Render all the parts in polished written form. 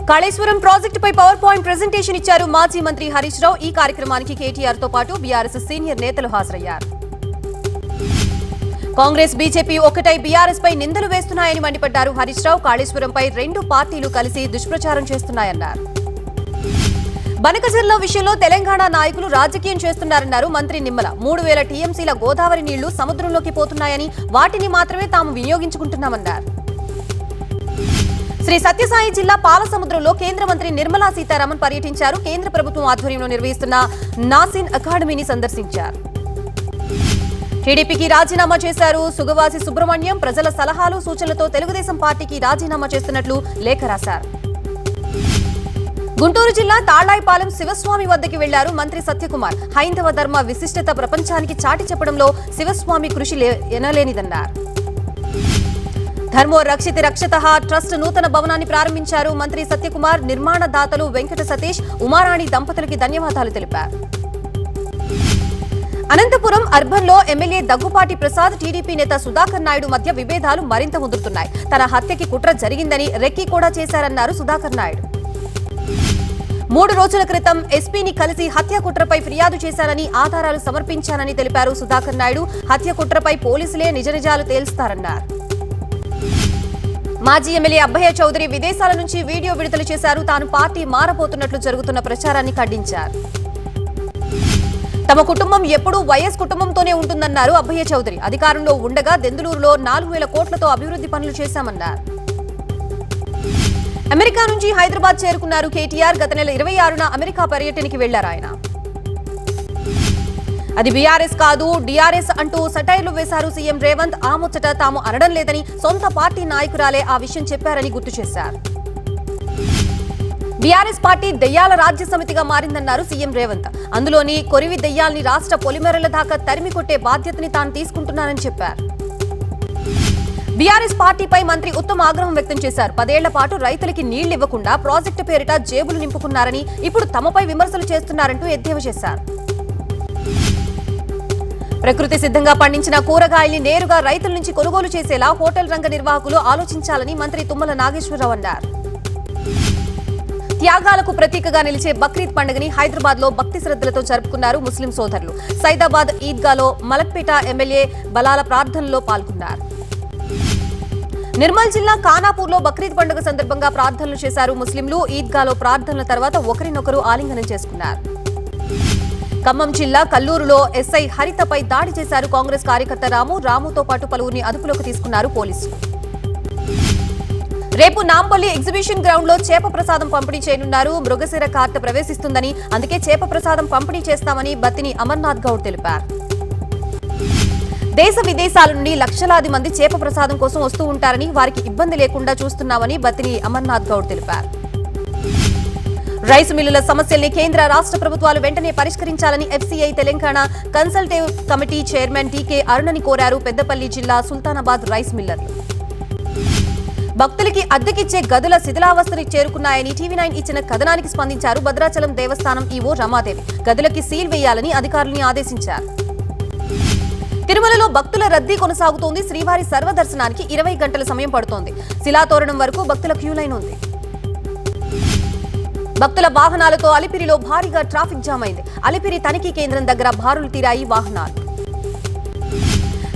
కాళేశ్వరం ప్రాజెక్టుపై power point presentation ఇచ్చారు మాజీ మంత్రి హరీష్ రావు. ఈ కార్యక్రమానికి కేటీఆర్ తో పాటు బీఆర్ఎస్ సీనియర్ నేతలు హాజరయ్యారు. కాంగ్రెస్ బీజేపీ ఒకటై బీఆర్ఎస్ పై నిందలు వేస్తున్నాయని మండిపడ్డారు హరీష్ రావు. కాళేశ్వరంపై రెండు పార్టీలు కలిసి దుష్ప్రచారం చేస్తున్నాయన్నారు. బనకచెర్ల విషయంలో తెలంగాణ నాయకులు రాజకీయం చేస్తున్నారన్నారు మంత్రి నిమ్మల. 3000 టీఎంసీల గోదావరి నీళ్లు సముద్రంలోకి పోతున్నాయని, వాటిని మాత్రమే తాము వినియోగించుకుంటున్నామన్నారు. శ్రీ సత్యసాయి జిల్లా పాలసముద్రంలో కేంద్ర మంత్రి నిర్మలా సీతారామన్ పర్యటించారు. కేంద్ర ప్రభుత్వం ఆధ్వర్యంలో నిర్వహిస్తున్న నాసిన్ అకాడమీని సందర్శించారు. టీడీపీకి రాజీనామా చేశారు సుగవాసి సుబ్రహ్మణ్యం. ప్రజల సలహాలు సూచనలతో తెలుగుదేశం పార్టీకి రాజీనామా చేస్తున్నట్లు లేఖ రాశారు. గుంటూరు జిల్లా తాళ్లాయిపాలెం శివస్వామి వద్దకి వెళ్లారు మంత్రి సత్యకుమార్. హైందవ ధర్మ విశిష్టత ప్రపంచానికి చాటి చెప్పడంలో శివస్వామి కృషి ఎనలేనిదన్నారు. ధర్మో రక్షిత రక్షతః ట్రస్ట్ నూతన భవనాన్ని ప్రారంభించారు మంత్రి సత్యకుమార్. నిర్మాణ దాతలు వెంకట సతీష్, ఉమారాణి దంపతులకి ధన్యవాదాలు తెలిపారు. అనంతపురం అర్బన్ లో ఎమ్మెల్యే దగ్గుపాటి ప్రసాద్, టీడీపీ నేత సుధాకర్ నాయుడు మధ్య విభేదాలు మరింత ముదురుతున్నాయి. తన హత్యకి కుట్ర జరిగిందని రెక్కి కూడా చేశారన్నారు సుధాకర్ నాయుడు. 3 రోజుల క్రితం ఎస్పీని కలిసి హత్య కుట్రపై ఫిర్యాదు చేశానని, ఆధారాలు సమర్పించానని తెలిపారు సుధాకర్ నాయుడు. హత్య కుట్రపై పోలీసులే నిజ నిజాలు తేల్స్తారన్నారు. మాజీ ఎమ్మెల్యే అబ్బయ్య చౌదరి విదేశాల నుంచి వీడియో విడుదల చేశారు. తాను పార్టీ మారబోతున్నట్లు జరుగుతున్న ప్రచారాన్ని ఖండించారు. తమ కుటుంబం ఎప్పుడూ వైఎస్ కుటుంబంతోనే ఉంటుందన్నారు అబ్బయ్య చౌదరి. అధికారంలో ఉండగా దెందులూరులో 4000 కోట్లతో అభివృద్ధి పనులు చేశామన్నారు. అమెరికా నుంచి హైదరాబాద్ చేరుకున్నారు కేటీఆర్. గత నెల 26న అమెరికా పర్యటనకి వెళ్లారు ఆయన. అది బీఆర్ఎస్ కాదు డీఆర్ఎస్ అంటూ సటైర్లు వేశారు సీఎం రేవంత్. ఆ ముచ్చట తాము అనడం లేదని, సొంత పార్టీ నాయకురాలే ఆ విషయం చెప్పారని గుర్తు చేశారు. బీఆర్ఎస్ పార్టీ దెయ్యాల రాజ్య సమితిగా మారిందన్నారు సీఎం రేవంత్. అందులోని కొరివి దెయ్యాల్ని రాష్ట్ర పొలిమేరల దాకా తరిమి కొట్టే బాధ్యతని తాను తీసుకుంటున్నానని చెప్పారు. బీఆర్ఎస్ పార్టీపై మంత్రి ఉత్తమ్ ఆగ్రహం వ్యక్తం చేశారు. 10 ఏళ్ల పాటు రైతులకి నీళ్లివ్వకుండా ప్రాజెక్టు పేరిట జేబులు నింపుకున్నారని, ఇప్పుడు తమపై విమర్శలు చేస్తున్నారంటూ ఎద్దేవా చేశారు. ప్రకృతి సిద్ధంగా పండించిన కూరగాయల్ని నేరుగా రైతుల నుంచి కొనుగోలు చేసేలా హోటల్ రంగ నిర్వాహకులు ఆలోచించాలని మంత్రి తుమ్మల నాగేశ్వరరావు అన్నారు. త్యాగాలకు ప్రతీకగా నిలిచే బక్రీద్ పండుగని హైదరాబాద్ లో భక్తి శ్రద్ధలతో జరుపుకున్నారు ముస్లిం సోదరులు. సైదాబాద్ ఈద్గాలో మలక్పేట ఎమ్మెల్యే బలాల ప్రార్థనలో పాల్గొన్నారు. నిర్మల్ జిల్లా ఖానాపూర్లో బక్రీద్ పండుగ సందర్భంగా ప్రార్థనలు చేశారు ముస్లింలు. ఈద్గాలో ప్రార్థనల తర్వాత ఒకరినొకరు ఆలింగనం చేసుకున్నారు. ఖమ్మం జిల్లా కల్లూరులో ఎస్ఐ హరితపై దాడి చేశారు కాంగ్రెస్ కార్యకర్త రాముతో పాటు పలువురిని అదుపులోకి తీసుకున్నారు పోలీసులు. రేపు నాంపల్లి ఎగ్జిబిషన్ గ్రౌండ్ లో చేప ప్రసాదం పంపిణీ చేయనున్నారు. మృగశిర కార్తె ప్రవేశిస్తుందని, అందుకే చేప ప్రసాదం పంపిణీ చేస్తామని బత్తిని అమర్నాథ్ గౌడ్ తెలిపారు. దేశ విదేశాల నుండి లక్షలాది మంది చేప ప్రసాదం కోసం వస్తూ ఉంటారని, వారికి ఇబ్బంది లేకుండా చూస్తున్నామని బత్తిని అమర్నాథ్ గౌడ్ తెలిపారు. రైసు మిల్లుల సమస్యల్ని కేంద్ర రాష్ట్ర ప్రభుత్వాలు వెంటనే పరిష్కరించాలని FCI Telangana consultative committee chairman టీకే అరుణని కోరారు పెద్దపల్లి జిల్లా సుల్తానాబాద్ రైస్ మిల్లర్లు. భక్తులకి అద్దెకిచ్చే గదుల శిథిలావస్థని చేరుకున్నాయని టీవీ9 ఇచ్చిన కథనానికి స్పందించారు భద్రాచలం దేవస్థానం ఈవో రమాదేవి. గదులకి సీల్ వేయాలని అధికారులని ఆదేశించారు. తిరుమలలో భక్తుల రద్దీ కొనసాగుతోంది. శ్రీవారి సర్వదర్శనానికి 20 గంటల సమయం పడుతోంది. శిలాతోరణం వరకు భక్తుల క్యూలైన్ ఉంది. భక్తుల వాహనాలతో అలిపిరిలో భారీగా ట్రాఫిక్ జామ్ అయింది. అలిపిరి తనిఖీ కేంద్రం దగ్గర బారులు తీరాయి వాహనాలు.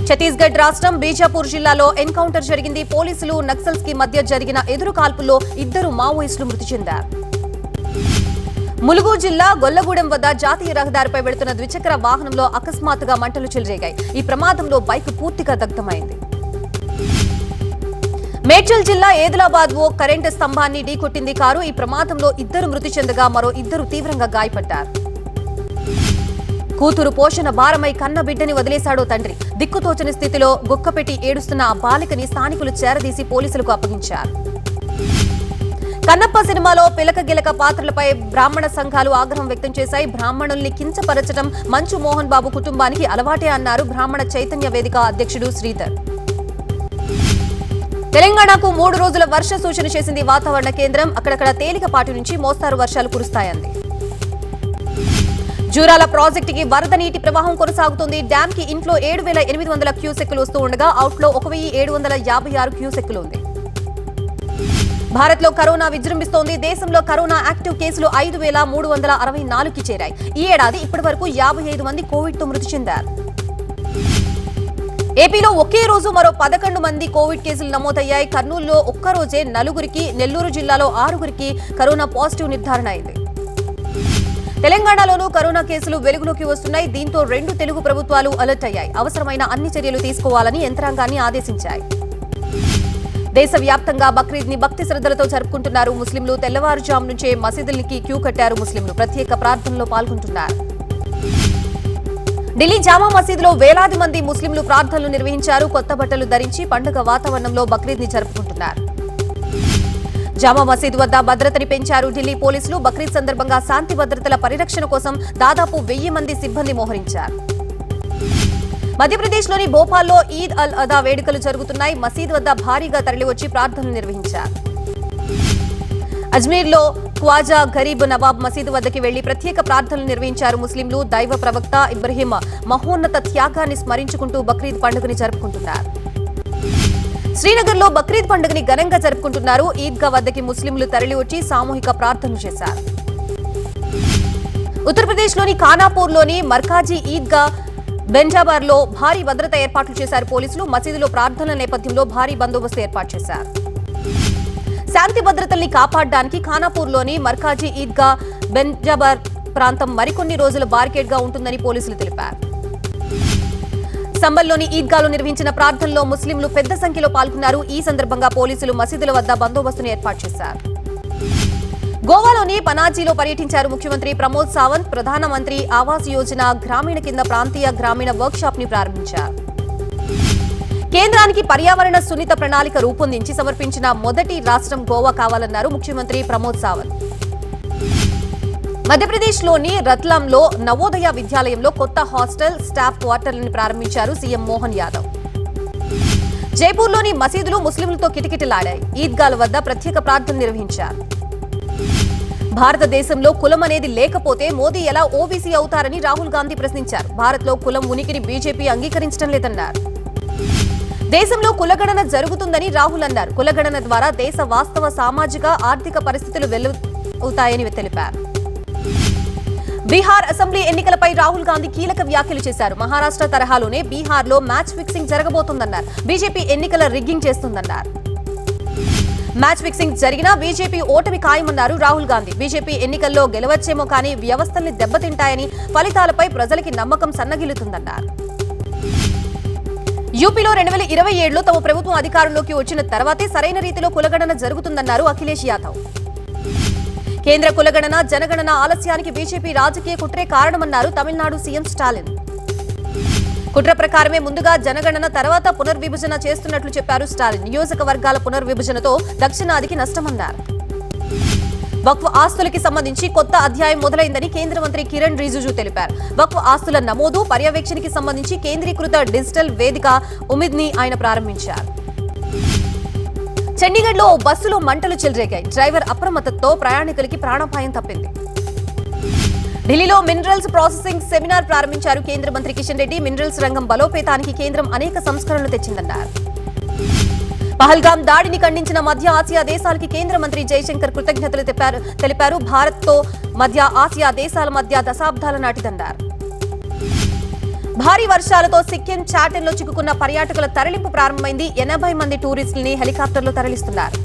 ఛత్తీస్గఢ్ రాష్ట్రం బీజాపూర్ జిల్లాలో ఎన్కౌంటర్ జరిగింది. పోలీసులు నక్సల్స్ కి మధ్య జరిగిన ఎదురు కాల్పుల్లో 2 మావోయిస్టులు మృతి చెందారు. ములుగు జిల్లా గొల్లగూడెం వద్ద జాతీయ రహదారిపై వెళుతున్న ద్విచక్ర వాహనంలో అకస్మాత్తుగా మంటలు చెలరేగాయి. ఈ ప్రమాదంలో బైక్ పూర్తిగా దగ్ధమైంది. మేడ్చల్ జిల్లా ఏదిలాబాద్ ఓ కరెంటు స్తంభాన్ని ఢీకొట్టింది కారు. ఈ ప్రమాదంలో 2 మృతి చెందగా మరో 2 తీవ్రంగా గాయపడ్డారు. కూతురు పోషణ భారమై కన్న బిడ్డని వదిలేశాడో తండ్రి. దిక్కుతోచని స్థితిలో గుక్కపెట్టి ఏడుస్తున్న ఆ బాలికని స్థానికులు చేరదీసి పోలీసులకు అప్పగించారు. కన్నప్ప సినిమాలో పిలక గిలక పాత్రలపై బ్రాహ్మణ సంఘాలు ఆగ్రహం వ్యక్తం చేశాయి. బ్రాహ్మణుల్ని కించపరచడం మంచు మోహన్ బాబు కుటుంబానికి అలవాటే అన్నారు బ్రాహ్మణ చైతన్య వేదిక అధ్యక్షుడు శ్రీధర్. తెలంగాణకు 3 రోజుల వర్ష సూచన చేసింది వాతావరణ కేంద్రం. అక్కడక్కడ తేలికపాటి నుంచి మోస్తారు వర్షాలు కురుస్తాయంది. జూరాల ప్రాజెక్టుకి వరద నీటి ప్రవాహం కొనసాగుతుంది. డ్యామ్ కి ఇన్ఫ్లో 7800 క్యూసెక్కులు వస్తూ ఉండగా అవుట్లో 1756 క్యూసెక్కులు ఉంది. భారత్ లో కరోనా విజృంభిస్తోంది. దేశంలో కరోనా యాక్టివ్ కేసులు 5,364కి చేరాయి. ఈ ఏడాది ఇప్పటి వరకు 55 మంది కోవిడ్ తో మృతి చెందారు. ఏపీలో ఒకే రోజు మరో 11 మంది కోవిడ్ కేసులు నమోదయ్యాయి. కర్నూలులో ఒక్కరోజే 4కి, నెల్లూరు జిల్లాలో 6కి కరోనా పాజిటివ్ నిర్ధారణ అయింది. తెలంగాణలోనూ కరోనా కేసులు వెలుగులోకి వస్తున్నాయి. దీంతో 2 తెలుగు ప్రభుత్వాలు అలర్ట్ అయ్యాయి. అవసరమైన అన్ని చర్యలు తీసుకోవాలని యంత్రాంగాన్ని ఆదేశించాయి. దేశవ్యాప్తంగా బక్రీద్ ని భక్తి శ్రద్ధలతో జరుపుకుంటున్నారు ముస్లింలు. తెల్లవారుజాము నుంచే మసీదులకి క్యూ కట్టారు ముస్లింలు. ప్రత్యేక ప్రార్థనలో పాల్గొంటున్నారు. ఢిల్లీ జామా మసీదులో వేలాది మంది ముస్లింలు ప్రార్థనలు నిర్వహించారు. కొత్త బట్టలు ధరించి పండుగ వాతావరణంలో బక్రీద్ ని జరుపుకుంటున్నారు. జామా మసీదు వద్ద భద్రతని పెంచారు ఢిల్లీ పోలీసులు. బక్రీద్ సందర్భంగా శాంతి భద్రతల పరిరక్షణ కోసం దాదాపు 1000 మంది సిబ్బంది మోహరించారు. మధ్యప్రదేశ్లోని భోపాల్లో ఈద్ అల్ అదా వేడుకలు జరుగుతున్నాయి. మసీదు వద్ద భారీగా తరలివచ్చి ప్రార్థనలు నిర్వహించారు. అజ్మీర్లో ఖ్వాజా గరీబ్ నవాబ్ మసీదు వద్దకి వెళ్లి ప్రత్యేక ప్రార్థనలు నిర్వహించారు ముస్లింలు. దైవ ప్రవక్త ఇబ్రహీం మహోన్నత త్యాగాన్ని స్మరించుకుంటూ బక్రీద్ పండుగని జరుపుకుంటున్నారు. శ్రీనగర్లో బక్రీద్ పండుగని ఘనంగా జరుపుకుంటున్నారు. ఈద్గా వద్దకి ముస్లింలు తరలివచ్చి సామూహిక ప్రార్థనలు చేశారు. ఉత్తరప్రదేశ్లోని ఖానాపూర్లోని మర్కాజీ ఈద్గా బెంజాబార్లో భారీ భద్రత ఏర్పాట్లు చేశారు పోలీసులు. మసీదులో ప్రార్థనల నేపథ్యంలో భారీ బందోబస్తు ఏర్పాటు చేశారు. శాంతి భద్రతల్ని కాపాడడానికి ఖానాపూర్లోని మర్కాజీ ఈద్గా బెంజాబార్ ప్రాంతం మరికొన్ని రోజులు బారికేడ్ గా ఉంటుందని పోలీసులు తెలిపారు. సంబల్లోని ఈద్గాలో నిర్వహించిన ప్రార్థనలో ముస్లింలు పెద్ద సంఖ్యలో పాల్గొన్నారు. ఈ సందర్భంగా పోలీసులు మసీదుల వద్ద బందోబస్తును ఏర్పాటు చేశారు. గోవాలోని పనాజీలో పర్యటించారు ముఖ్యమంత్రి ప్రమోద్ సావంత్. ప్రధానమంత్రి ఆవాస్ యోజన గ్రామీణ కింద ప్రాంతీయ గ్రామీణ వర్క్ షాప్ ని ప్రారంభించారు. కేంద్రానికి పర్యావరణ సున్నిత ప్రణాళిక రూపొందించి సమర్పించిన మొదటి రాష్ట్రం గోవా కావాలన్నారు ముఖ్యమంత్రి ప్రమోద్ సావంత్. మధ్యప్రదేశ్లోని రత్లాంలో నవోదయ విద్యాలయంలో కొత్త హాస్టల్, స్టాఫ్ క్వార్టర్లను ప్రారంభించారు సీఎం మోహన్ యాదవ్. జైపూర్లోని మసీదులు ముస్లింలతో కిటకిటలాడాయి. ఈద్గాల వద్ద ప్రత్యేక ప్రార్థన నిర్వహించారు. భారతదేశంలో కులం అనేది లేకపోతే మోదీ ఎలా ఓబీసీ అవుతారని రాహుల్ గాంధీ ప్రశ్నించారు. భారత్లో కులం ఉనికిని బీజేపీ అంగీకరించడం లేదన్నారు. దేశంలో కులగణన జరుగుతుందని రాహుల్ అన్నారు. కులగణన ద్వారా దేశ వాస్తవ సామాజిక, ఆర్థిక పరిస్థితులు వెలువవుతాయని తెలిపారు. బీహార్ అసెంబ్లీ ఎన్నికలపై రాహుల్ గాంధీ కీలక వ్యాఖ్యలు చేశారు. మహారాష్ట్ర తరహాలోనే బీహార్లో మ్యాచ్ ఫిక్సింగ్ జరగబోతోందన్నారు. బీజేపీ ఎన్నికల రిగ్గింగ్ చేస్తుందన్నారు. మ్యాచ్ ఫిక్సింగ్ జరిగినా బీజేపీ ఓటమి ఖాయమన్నారు రాహుల్ గాంధీ. బీజేపీ ఎన్నికల్లో గెలవచ్చేమో కానీ వ్యవస్థల్ని దెబ్బతింటాయని, ఫలితాలపై ప్రజలకి నమ్మకం సన్నగిల్లుతుందన్నారు. యూపీలో 2027లో తమ ప్రభుత్వం అధికారంలోకి వచ్చిన తర్వాతే సరైన రీతిలో కులగణన జరుగుతుందన్నారు అఖిలేష్ యాదవ్. కేంద్ర కులగణన, జనగణన ఆలస్యానికి బీజేపీ రాజకీయ కుట్రే కారణమన్నారు తమిళనాడు సీఎం స్టాలిన్. కుట్ర ప్రకారమే ముందుగా జనగణన, తర్వాత పునర్విభజన చేస్తున్నట్లు చెప్పారు స్టాలిన్. నియోజకవర్గాల పునర్విభజనతో దక్షిణాదికి నష్టమన్నారు. వక్ఫ్ ఆస్తులకి సంబంధించి కొత్త అధ్యాయం మొదలైందని కేంద్ర మంత్రి కిరణ్ రిజిజు తెలిపారు. వక్ఫ్ ఆస్తుల నమోదు, పర్యవేక్షణకి సంబంధించి కేంద్రీకృత డిజిటల్ వేదిక ఉమిద్ ని ఆయన ప్రారంభించారు. చండీగఢ్లో బస్సులో మంటలు చెలరేగాయి. డ్రైవర్ అప్రమత్తతో ప్రయాణికులకి ప్రాణాపాయం తప్పింది. ఢిల్లీలో మినరల్స్ ప్రాసెసింగ్ సెమినార్ ప్రారంభించారు కేంద్ర మంత్రి కిషన్ రెడ్డి. మినరల్స్ రంగం బలోపేతానికి కేంద్రం అనేక సంస్కరణలు తెచ్చిందన్నారు. పహల్గాం దాడిని ఖండించిన మధ్య ఆసియా దేశాలకి కేంద్ర మంత్రి జైశంకర్ కృతజ్ఞతలు తెలిపారు. భారత్తో మధ్య ఆసియా దేశాల మధ్య దశాబ్దాల నాటిదన్నారు. భారీ వర్షాలతో సిక్కిం చాటన్లో చిక్కుకున్న పర్యాటకుల తరలింపు ప్రారంభమైంది. 80 మంది టూరిస్టుల్ని హెలికాప్టర్లో తరలిస్తున్నారు.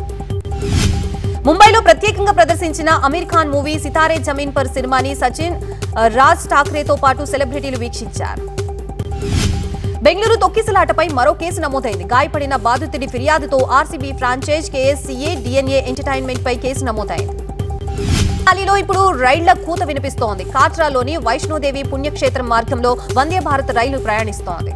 ముంబైలో ప్రత్యేకంగా ప్రదర్శించిన అమీర్ ఖాన్ మూవీ సితారే జమీన్ పర్ సినిమాని సచిన్, రాజ్ ఠాక్రేతో పాటు సెలబ్రిటీలు వీక్షించారు. బెంగళూరు తొక్కిసలాటపై మరో కేసు నమోదైంది. గాయపడిన బాధితుడి ఫిర్యాదుతో ఆర్సీబీ ఫ్రాంచైజ్ కేఎస్సీఏ డిఎన్ఏ ఎంటర్టైన్మెంట్ పై కేసు నమోదైంది. ఢిల్లీలో ఇప్పుడు రైళ్ల కూత వినిపిస్తోంది. కాట్రాలోని వైష్ణోదేవి పుణ్యక్షేత్రం మార్గంలో వందే భారత్ రైలు ప్రయాణిస్తోంది.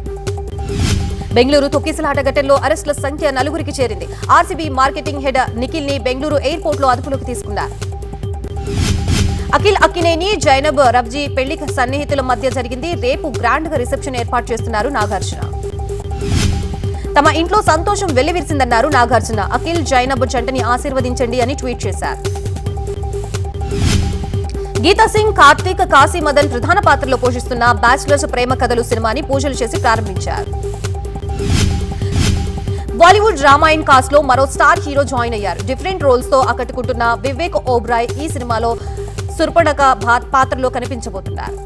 బెంగళూరు తొక్కిసలాట ఘటనలో అరెస్టుల సంఖ్య 4కి చేరింది. ఆర్సీబీ మార్కెటింగ్ హెడ్ నిఖిల్ ని బెంగళూరు ఎయిర్పోర్ట్ లో అదుపులోకి తీసుకున్నారు. అఖిల్ అక్కినేని, జైనబ్ రబ్జీ పెళ్లి సన్నిహితుల మధ్య జరిగింది. రేపు గ్రాండ్ గా రిసెప్షన్ ఏర్పాటు చేస్తున్నారు నాగార్జున. తమ ఇంట్లో సంతోషం వెల్లివిరిసిందన్నారు నాగార్జున. అఖిల్, జైనబ్ జంటని ఆశీర్వదించండి అని ట్వీట్ చేశారు. గీతా సింగ్, కార్తీక్, కాశీ మదన్ ప్రధాన పాత్రలో పోషిస్తున్న బ్యాచిలర్స్ ప్రేమ కథలు సినిమాని పూజలు చేసి ప్రారంభించారు. బాలీవుడ్ రామాయణ్ కాస్ట్ లో మరో స్టార్ హీరో జాయిన్ అయ్యారు. డిఫరెంట్ రోల్స్ తో ఆకట్టుకుంటున్న వివేక్ ఓబ్రాయ్ ఈ సినిమాలో సుర్పణఖ పాత్రలో కనిపించబోతున్నారు.